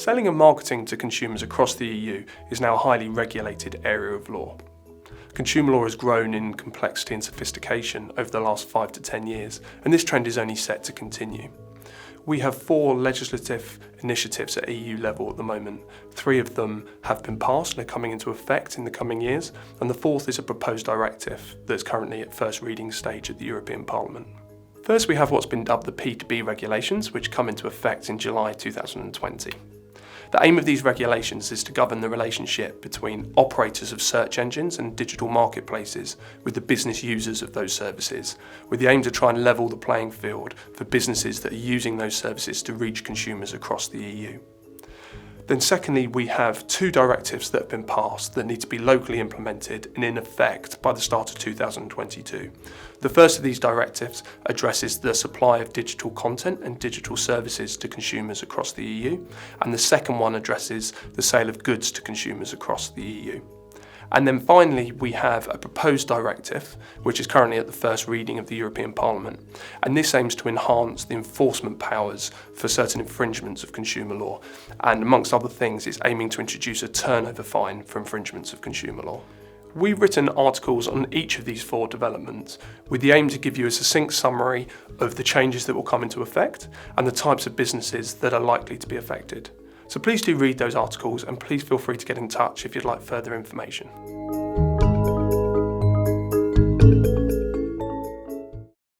Selling and marketing to consumers across the EU is now a highly regulated area of law. Consumer law has grown in complexity and sophistication over the last 5 to 10 years, and this trend is only set to continue. We have 4 legislative initiatives at EU level at the moment. 3 of them have been passed and are coming into effect in the coming years, and the 4th is a proposed directive that's currently at first reading stage at the European Parliament. First, we have what's been dubbed the P2B Regulations, which come into effect in July 2020. The aim of these regulations is to govern the relationship between operators of search engines and digital marketplaces with the business users of those services, with the aim to try and level the playing field for businesses that are using those services to reach consumers across the EU. Then secondly, we have 2 directives that have been passed that need to be locally implemented and in effect by the start of 2022. The first of these directives addresses the supply of digital content and digital services to consumers across the EU, and the second one addresses the sale of goods to consumers across the EU. And then finally, we have a proposed directive, which is currently at the first reading of the European Parliament. And this aims to enhance the enforcement powers for certain infringements of consumer law. And amongst other things, it's aiming to introduce a turnover fine for infringements of consumer law. We've written articles on each of these 4 developments with the aim to give you a succinct summary of the changes that will come into effect and the types of businesses that are likely to be affected. So please do read those articles and please feel free to get in touch if you'd like further information.